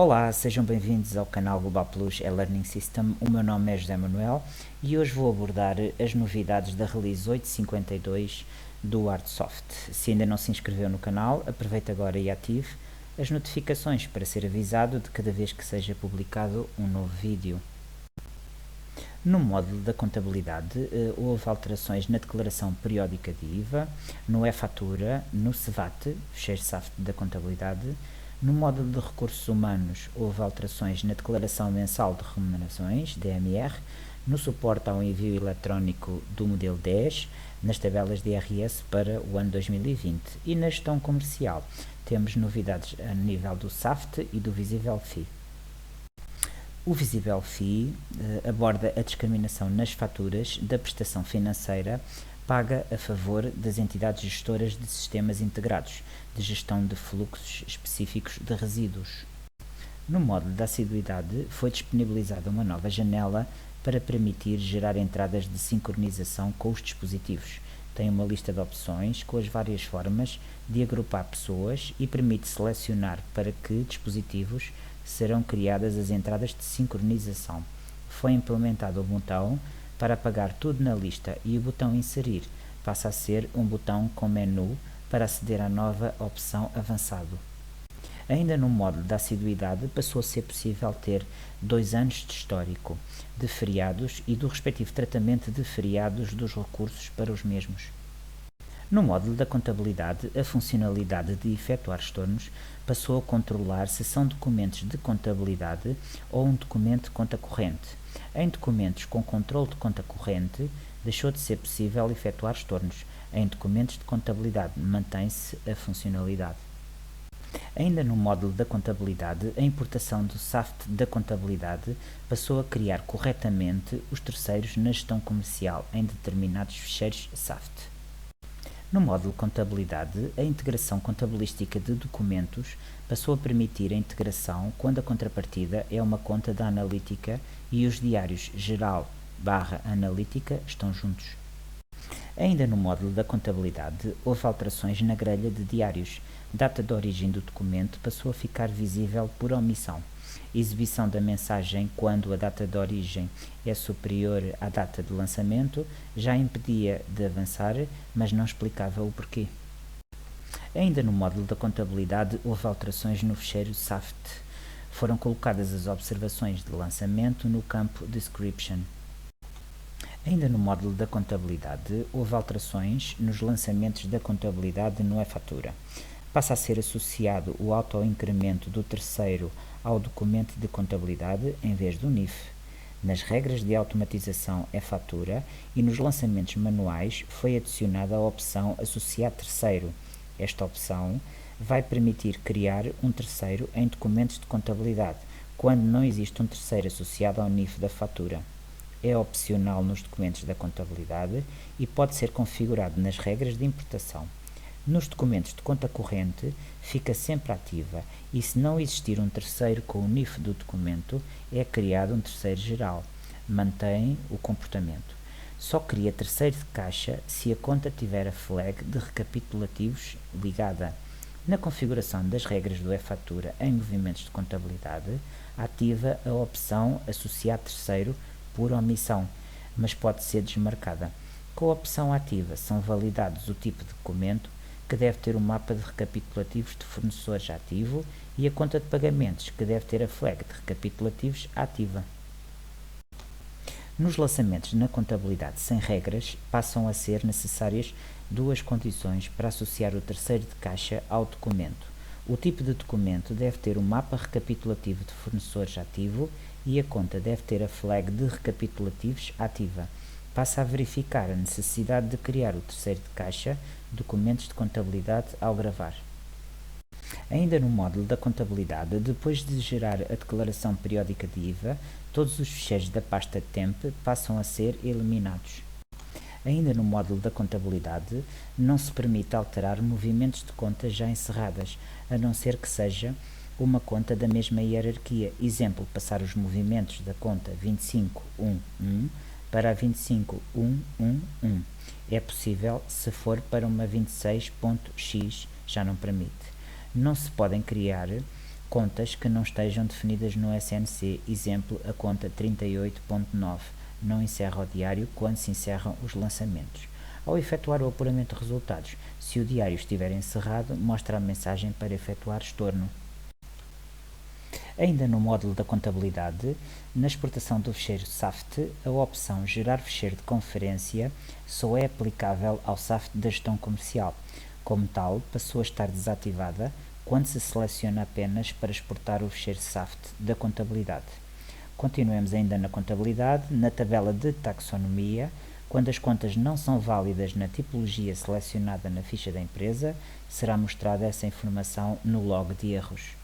Olá, sejam bem-vindos ao canal Global Plus e-Learning System. O meu nome é José Manuel e hoje vou abordar as novidades da Release 8.52 do Artsoft. Se ainda não se inscreveu no canal, aproveite agora e ative as notificações para ser avisado de cada vez que seja publicado um novo vídeo. No módulo da contabilidade, houve alterações na declaração periódica de IVA, no e-fatura, no SVAT, fecheiro SAFT da contabilidade. No módulo de recursos humanos, houve alterações na declaração mensal de remunerações, DMR, no suporte ao envio eletrónico do modelo 10, nas tabelas de IRS para o ano 2020. E na gestão comercial, temos novidades a nível do SAFT e do Visible Fee. O Visible Fee aborda a discriminação nas faturas da prestação financeira paga a favor das entidades gestoras de sistemas integrados de gestão de fluxos específicos de resíduos. No módulo da assiduidade, foi disponibilizada uma nova janela para permitir gerar entradas de sincronização com os dispositivos. Tem uma lista de opções com as várias formas de agrupar pessoas e permite selecionar para que dispositivos serão criadas as entradas de sincronização. Foi implementado o botão para apagar tudo na lista e o botão inserir passa a ser um botão com menu para aceder à nova opção avançado. Ainda no módulo da assiduidade passou a ser possível ter 2 anos de histórico de feriados e do respectivo tratamento de feriados dos recursos para os mesmos. No módulo da contabilidade, a funcionalidade de efetuar estornos passou a controlar se são documentos de contabilidade ou um documento de conta corrente. Em documentos com controle de conta corrente, deixou de ser possível efetuar estornos. Em documentos de contabilidade, mantém-se a funcionalidade. Ainda no módulo da contabilidade, a importação do SAFT da contabilidade passou a criar corretamente os terceiros na gestão comercial em determinados ficheiros SAFT. No módulo Contabilidade, a integração contabilística de documentos passou a permitir a integração quando a contrapartida é uma conta da analítica e os diários geral/analítica estão juntos. Ainda no módulo da contabilidade, houve alterações na grelha de diários. Data de origem do documento passou a ficar visível por omissão. Exibição da mensagem quando a data de origem é superior à data de lançamento já impedia de avançar, mas não explicava o porquê. Ainda no módulo da contabilidade, houve alterações no ficheiro SAFT. Foram colocadas as observações de lançamento no campo Description. Ainda no módulo da contabilidade, houve alterações nos lançamentos da contabilidade no e-fatura. Passa a ser associado o autoincremento do terceiro ao documento de contabilidade em vez do NIF. Nas regras de automatização e-fatura e nos lançamentos manuais foi adicionada a opção Associar terceiro. Esta opção vai permitir criar um terceiro em documentos de contabilidade, quando não existe um terceiro associado ao NIF da fatura. É opcional nos documentos da contabilidade e pode ser configurado nas regras de importação. Nos documentos de conta corrente, fica sempre ativa e se não existir um terceiro com o NIF do documento, é criado um terceiro geral. Mantém o comportamento. Só cria terceiro de caixa se a conta tiver a flag de recapitulativos ligada. Na configuração das regras do e-fatura em movimentos de contabilidade, ativa a opção Associar terceiro por omissão, mas pode ser desmarcada. Com a opção ativa, são validados o tipo de documento, que deve ter o mapa de recapitulativos de fornecedores ativo e a conta de pagamentos, que deve ter a flag de recapitulativos ativa. Nos lançamentos na contabilidade sem regras, passam a ser necessárias 2 condições para associar o terceiro de caixa ao documento. O tipo de documento deve ter o mapa recapitulativo de fornecedores ativo e a conta deve ter a flag de recapitulativos ativa. Passa a verificar a necessidade de criar o terceiro de caixa, documentos de contabilidade ao gravar. Ainda no módulo da contabilidade, depois de gerar a declaração periódica de IVA, todos os ficheiros da pasta temp passam a ser eliminados. Ainda no módulo da contabilidade, não se permite alterar movimentos de contas já encerradas, a não ser que seja uma conta da mesma hierarquia. Exemplo, passar os movimentos da conta 25.1.1 para a 25.1.1.1. É possível se for para uma 26.x, já não permite. Não se podem criar contas que não estejam definidas no SNC, exemplo, a conta 38.9, não encerra o diário quando se encerram os lançamentos. Ao efetuar o apuramento de resultados, se o diário estiver encerrado, mostra a mensagem para efetuar estorno. Ainda no módulo da contabilidade, na exportação do fecheiro SAFT, a opção Gerar fecheiro de conferência só é aplicável ao SAFT da gestão comercial. Como tal, passou a estar desativada quando se seleciona apenas para exportar o fecheiro SAFT da contabilidade. Continuemos ainda na contabilidade, na tabela de taxonomia, quando as contas não são válidas na tipologia selecionada na ficha da empresa, será mostrada essa informação no log de erros.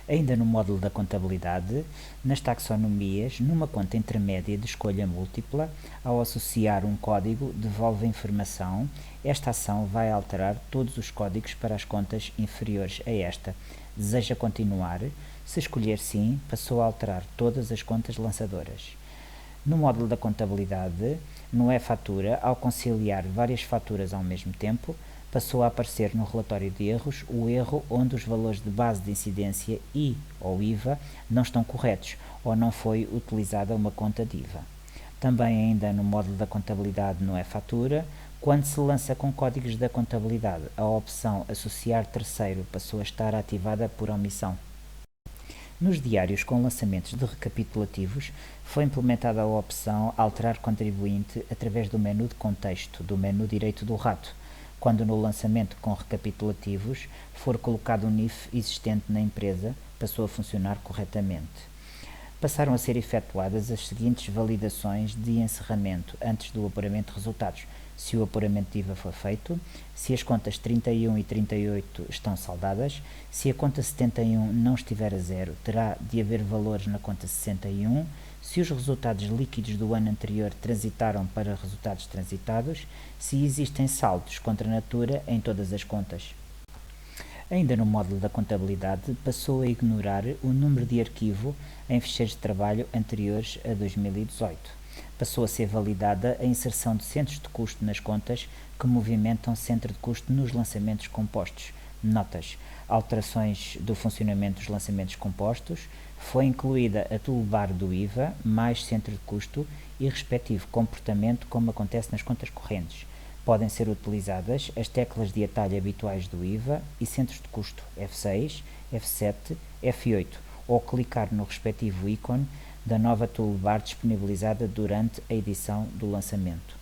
Ainda no módulo da contabilidade, nas taxonomias, numa conta intermédia de escolha múltipla, ao associar um código, devolve a informação. Esta ação vai alterar todos os códigos para as contas inferiores a esta. Deseja continuar? Se escolher sim, passou a alterar todas as contas lançadoras. No módulo da contabilidade, no e-fatura, ao conciliar várias faturas ao mesmo tempo, passou a aparecer no relatório de erros o erro onde os valores de base de incidência e ou IVA não estão corretos ou não foi utilizada uma conta de IVA. Também ainda no módulo da contabilidade no e-fatura, quando se lança com códigos da contabilidade, a opção Associar terceiro passou a estar ativada por omissão. Nos diários com lançamentos de recapitulativos, foi implementada a opção Alterar contribuinte através do menu de contexto, do menu direito do rato, quando no lançamento com recapitulativos for colocado o NIF existente na empresa, passou a funcionar corretamente. Passaram a ser efetuadas as seguintes validações de encerramento antes do apuramento de resultados. Se o apuramento de IVA for feito, se as contas 31 e 38 estão saldadas, se a conta 71 não estiver a zero, terá de haver valores na conta 61, se os resultados líquidos do ano anterior transitaram para resultados transitados, se existem saldos contra a natura em todas as contas. Ainda no módulo da contabilidade, passou a ignorar o número de arquivo em ficheiros de trabalho anteriores a 2018. Passou a ser validada a inserção de centros de custo nas contas que movimentam centro de custo nos lançamentos compostos. Notas: alterações do funcionamento dos lançamentos compostos, foi incluída a toolbar do IVA, mais centro de custo e respectivo comportamento como acontece nas contas correntes. Podem ser utilizadas as teclas de atalho habituais do IVA e centros de custo F6, F7, F8 ou clicar no respectivo ícone da nova toolbar disponibilizada durante a edição do lançamento.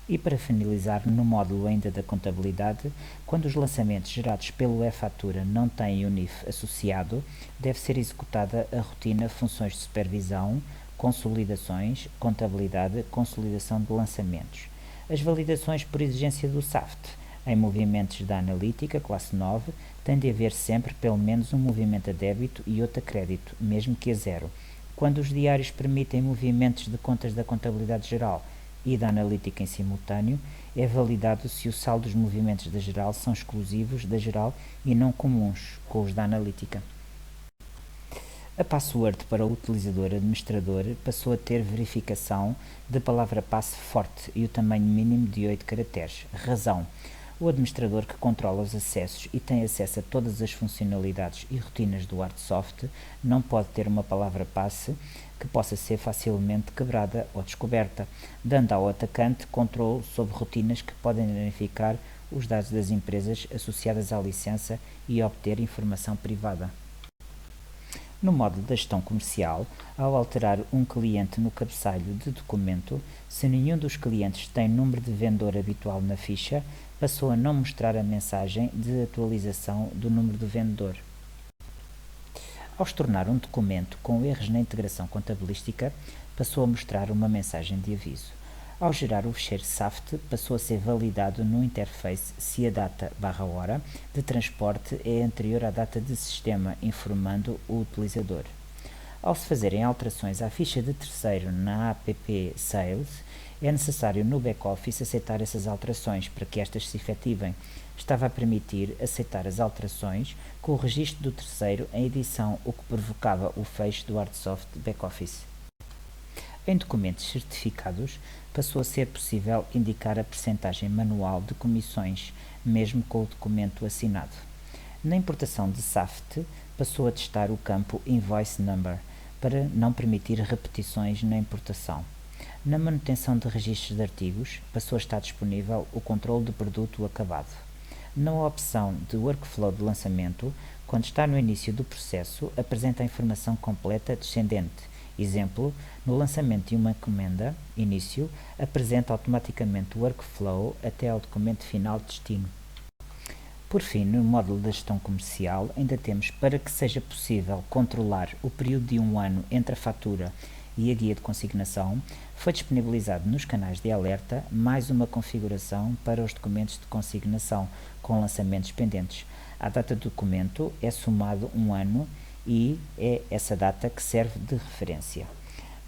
E para finalizar, no módulo ainda da contabilidade, quando os lançamentos gerados pelo e-fatura não têm o NIF associado, deve ser executada a rotina Funções de Supervisão, Consolidações, Contabilidade, Consolidação de Lançamentos. As validações por exigência do SAFT, em movimentos da analítica, classe 9, tem de haver sempre pelo menos um movimento a débito e outro a crédito, mesmo que a zero. Quando os diários permitem movimentos de contas da contabilidade geral e da analítica em simultâneo, é validado se o saldo dos movimentos da geral são exclusivos da geral e não comuns com os da analítica. A password para o utilizador administrador passou a ter verificação de palavra-passe forte e o tamanho mínimo de 8 caracteres. Razão: o administrador que controla os acessos e tem acesso a todas as funcionalidades e rotinas do Artsoft não pode ter uma palavra-passe que possa ser facilmente quebrada ou descoberta, dando ao atacante controle sobre rotinas que podem identificar os dados das empresas associadas à licença e obter informação privada. No módulo da gestão comercial, ao alterar um cliente no cabeçalho de documento, se nenhum dos clientes tem número de vendedor habitual na ficha, passou a não mostrar a mensagem de atualização do número do vendedor. Ao tornar um documento com erros na integração contabilística, passou a mostrar uma mensagem de aviso. Ao gerar o fecheiro SAFT, passou a ser validado no interface se a data/hora de transporte é anterior à data de sistema, informando o utilizador. Ao se fazerem alterações à ficha de terceiro na app Sales, é necessário no back-office aceitar essas alterações para que estas se efetivem. Estava a permitir aceitar as alterações com o registro do terceiro em edição, o que provocava o fecho do Artsoft back-office. Em documentos certificados, passou a ser possível indicar a percentagem manual de comissões, mesmo com o documento assinado. Na importação de SAFT, passou a testar o campo Invoice Number, para não permitir repetições na importação. Na manutenção de registros de artigos, passou a estar disponível o controle do produto acabado. Na opção de Workflow de lançamento, quando está no início do processo, apresenta a informação completa descendente. Exemplo, no lançamento de uma encomenda, início, apresenta automaticamente o workflow até ao documento final de destino. Por fim, no módulo da gestão comercial, ainda temos, para que seja possível controlar o período de um ano entre a fatura e a guia de consignação, foi disponibilizado nos canais de alerta mais uma configuração para os documentos de consignação com lançamentos pendentes. À data do documento é somado um ano e é essa data que serve de referência.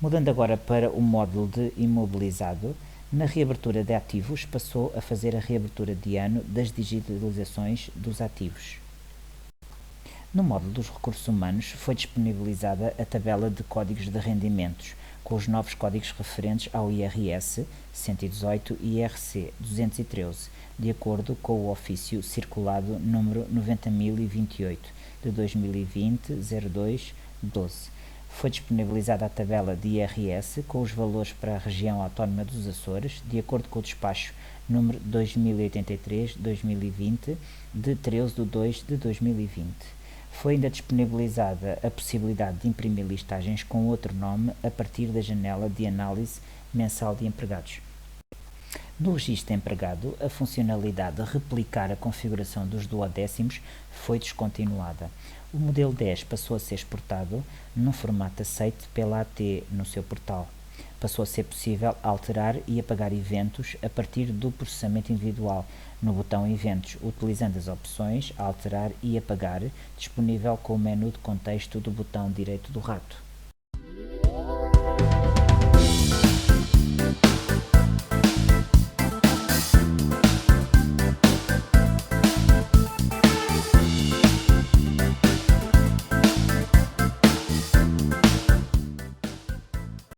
Mudando agora para o módulo de imobilizado, na reabertura de ativos passou a fazer a reabertura de ano das digitalizações dos ativos. No módulo dos recursos humanos foi disponibilizada a tabela de códigos de rendimentos, com os novos códigos referentes ao IRS 118 e IRC 213, de acordo com o ofício circulado número 90.028 de 2020-02-12. Foi disponibilizada a tabela de IRS com os valores para a região autónoma dos Açores, de acordo com o despacho número 2083-2020, de 13 de 2 de 2020. Foi ainda disponibilizada a possibilidade de imprimir listagens com outro nome a partir da janela de análise mensal de empregados. No registro de empregado, a funcionalidade de replicar a configuração dos duodécimos foi descontinuada. O modelo 10 passou a ser exportado num formato aceite pela AT no seu portal. Passou a ser possível alterar e apagar eventos a partir do processamento individual no botão Eventos, utilizando as opções Alterar e Apagar, disponível com o menu de contexto do botão direito do rato.